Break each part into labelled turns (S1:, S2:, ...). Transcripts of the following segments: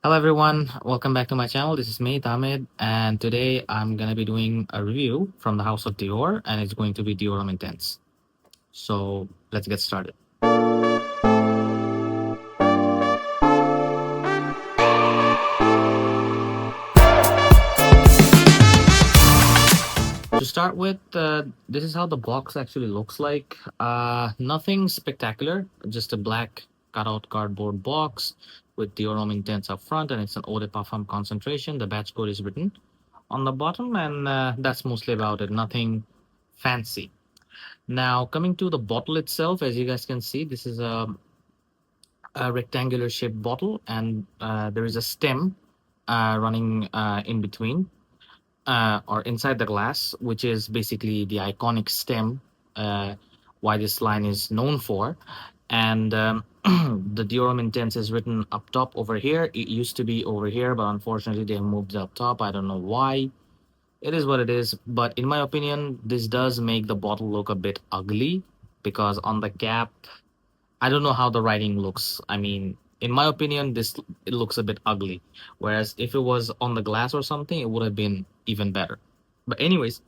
S1: Hello everyone, welcome back to my channel. This is me, Tamid, and today I'm gonna be doing a review from the house of Dior, and it's going to be Dior Homme Intense. So let's get started. To start with, this is how the box actually looks like. Nothing spectacular, just a black cutout cardboard box with Dior Homme Intense up front, and it's an eau de parfum concentration. The batch code is written on the bottom, and that's mostly about it. Nothing fancy. Now, coming to the bottle itself, as you guys can see, this is a rectangular shaped bottle, and there is a stem running in between or inside the glass, which is basically the iconic stem, uh, why this line is known for. And the Dior Intense is written up top over here. It used to be over here, but unfortunately, they moved it up top. I don't know why. It is what it is, but in my opinion, this does make the bottle look a bit ugly because on the cap, I don't know how the writing looks. I mean, in my opinion, this it looks a bit ugly. Whereas if it was on the glass or something, it would have been even better. But anyways,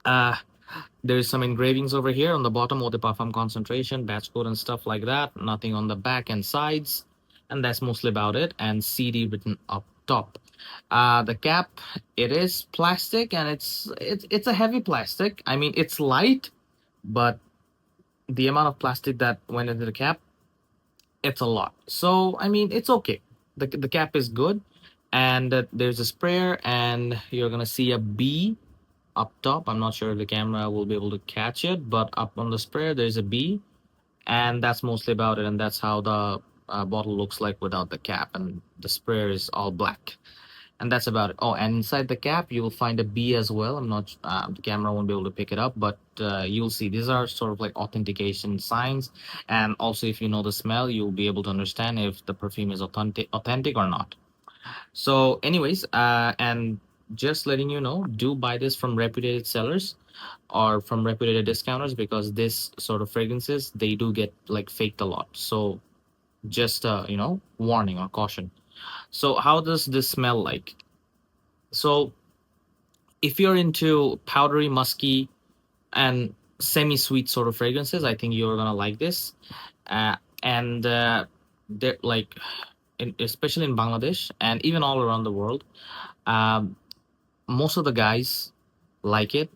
S1: uh, there's some engravings over here on the bottom, eau de parfum concentration, batch code, and stuff like that. Nothing on the back and sides, and that's mostly about it. And CD written up top. The cap, it is plastic, and it's a heavy plastic. I mean, it's light, but the amount of plastic that went into the cap, it's a lot. So I mean, it's okay. The cap is good, and there's a sprayer, and you're gonna see a B up top. I'm not sure if the camera will be able to catch it, but up on the sprayer there's a B, and that's mostly about it. And that's how the bottle looks like without the cap, and the sprayer is all black. And that's about it. Oh, and inside the cap you will find a B as well. I'm not the camera won't be able to pick it up, but you'll see these are sort of like authentication signs. And also, if you know the smell, you'll be able to understand if the perfume is authentic or not. So anyways, and just letting you know, do buy this from reputed sellers or from reputed discounters, because this sort of fragrances, they do get like faked a lot. So just warning or caution. So how does this smell like? So if you're into powdery, musky, and semi-sweet sort of fragrances, I think you're gonna like this. And they're like, especially in Bangladesh and even all around the world, um, most of the guys like it.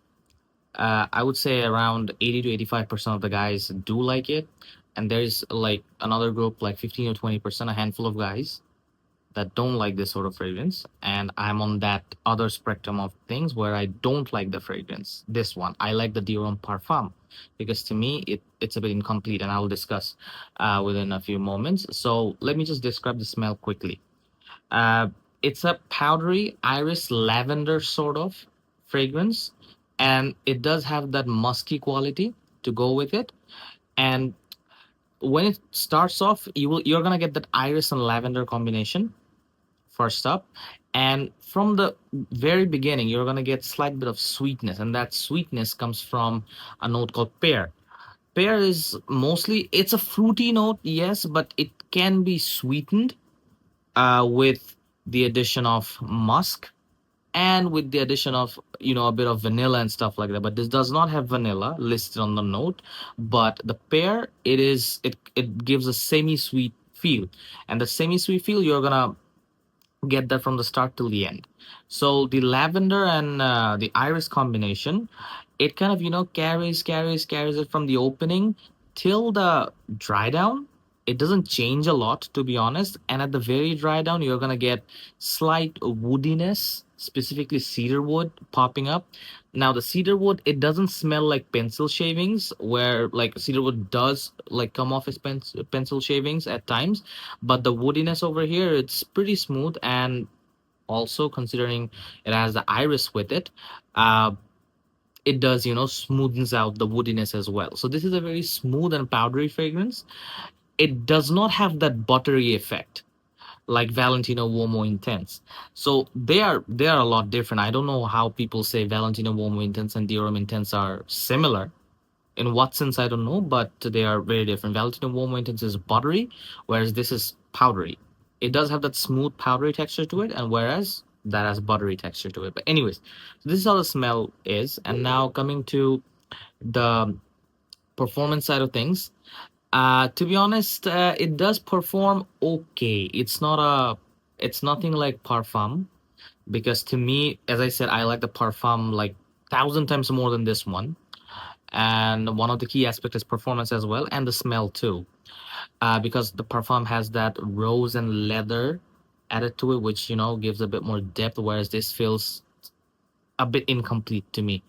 S1: I would say around 80 to 85% of the guys do like it, and there's like another group, like 15 or 20%, a handful of guys that don't like this sort of fragrance, and I'm on that other spectrum of things where I don't like the fragrance. This one, I like the Dior Homme Parfum, because to me it's a bit incomplete, and I will discuss within a few moments. So let me just describe the smell quickly. uh, it's a powdery iris lavender sort of fragrance, and it does have that musky quality to go with it. And when it starts off, you're gonna get that iris and lavender combination first up, and from the very beginning you're going to get slight bit of sweetness, and that sweetness comes from a note called pear. Pear is mostly, it's a fruity note, yes, but it can be sweetened with the addition of musk, and with the addition of a bit of vanilla and stuff like that. But this does not have vanilla listed on the note, but the pear, it gives a semi sweet feel, and the semi sweet feel you're gonna get that from the start till the end. So the lavender and the iris combination, it kind of carries it from the opening till the dry down. It doesn't change a lot, to be honest, and at the very dry down you're gonna get slight woodiness, specifically cedar wood popping up. Now the cedar wood, it doesn't smell like pencil shavings, where like cedar wood does like come off as pencil shavings at times, but the woodiness over here, it's pretty smooth. And also considering it has the iris with it, uh it does smoothens out the woodiness as well. So this is a very smooth and powdery fragrance. It does not have that buttery effect like Valentino Uomo Intense. So they are a lot different. I don't know how people say Valentino Uomo Intense and Dior Intense are similar. In what sense, I don't know, but they are very different. Valentino Uomo Intense is buttery, whereas this is powdery. it does have that smooth powdery texture to it, and whereas that has buttery texture to it. But anyways, so this is how the smell is. And now coming to the performance side of things, to be honest, it does perform okay. It's nothing like Parfum, because to me, as I said, I like the Parfum like thousand times more than this one. And one of the key aspects is performance as well, and the smell too, because the Parfum has that rose and leather added to it, which gives a bit more depth, whereas this feels a bit incomplete to me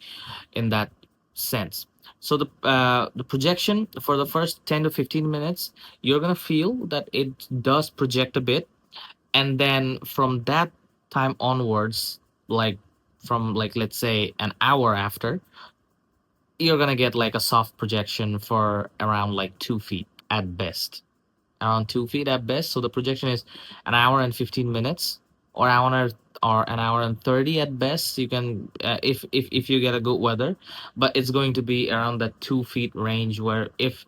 S1: in that sense. So the projection for the first 10 to 15 minutes, you're gonna feel that it does project a bit, and then from that time onwards, like from like let's say an hour after, you're gonna get like a soft projection for around like 2 feet at best, around 2 feet at best. So the projection is an hour and 15 minutes, or an hour and 30 at best. You can, if you get a good weather, but it's going to be around that 2 feet range. Where if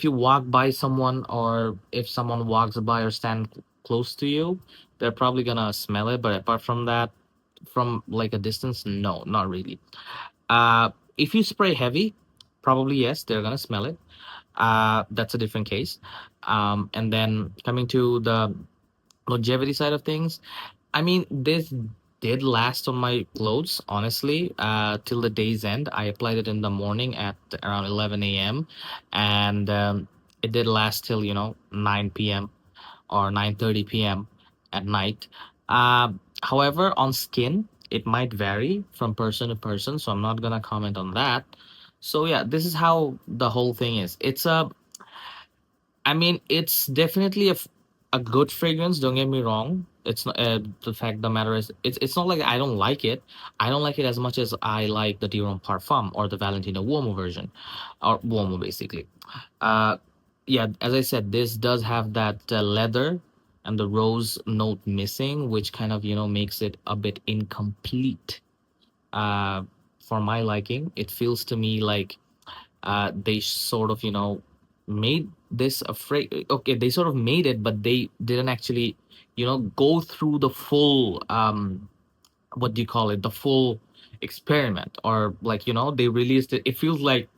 S1: you walk by someone, or if someone walks by or stand close to you, they're probably gonna smell it. But apart from that, from like a distance, no, not really. If you spray heavy, probably yes, they're gonna smell it. That's a different case. And then coming to the longevity side of things, I mean, this did last on my clothes, honestly, till the day's end. I applied it in the morning at around 11 a.m., and it did last till 9 p.m. or 9:30 p.m. at night. However, on skin, it might vary from person to person, so I'm not gonna comment on that. So yeah, this is how the whole thing is. I mean, it's definitely a good fragrance. Don't get me wrong. It's not, the fact of the matter is, it's not like I don't like it. I don't like it as much as I like the Dior Parfum or the Valentino Uomo version, or Uomo basically. Uh, yeah, as I said, this does have that leather and the rose note missing, which kind of makes it a bit incomplete. Uh, for my liking, it feels to me like they sort of made this afraid. Okay, they sort of made it, but they didn't actually go through the full what do you call it, the full experiment, or like they released it. It feels like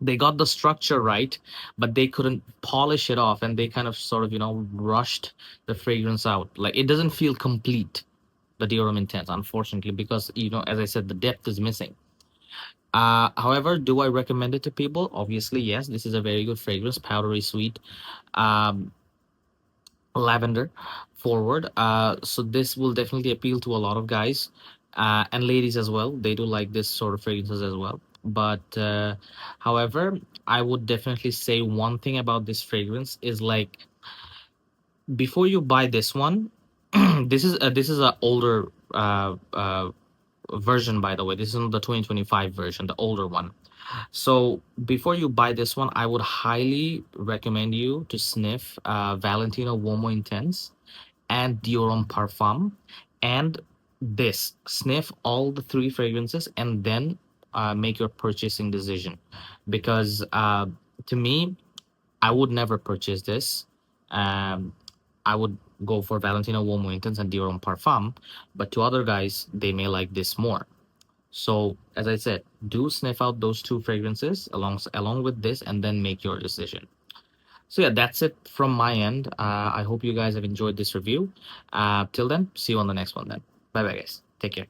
S1: they got the structure right, but they couldn't polish it off, and they kind of sort of rushed the fragrance out. Like, it doesn't feel complete, the Dior Intense, unfortunately, because as I said, the depth is missing. However, do I recommend it to people? Obviously, yes. This is a very good fragrance, powdery sweet, um, lavender forward. So this will definitely appeal to a lot of guys, and ladies as well. They do like this sort of fragrances as well. But however, I would definitely say one thing about this fragrance is like, before you buy this one, this is a older version, by the way. This is not the 2025 version, the older one. So before you buy this one, I would highly recommend you to sniff Valentino Uomo Intense and Dior Homme Parfum, and this. Sniff all the three fragrances, and then make your purchasing decision. Because to me, I would never purchase this. Um, I would go for Valentino Uomo Intense and Dior Homme Parfum, but to other guys, they may like this more. So, as I said, do sniff out those two fragrances along with this, and then make your decision. So yeah, that's it from my end. I hope you guys have enjoyed this review. Till then, see you on the next one then. Bye bye, guys. Take care.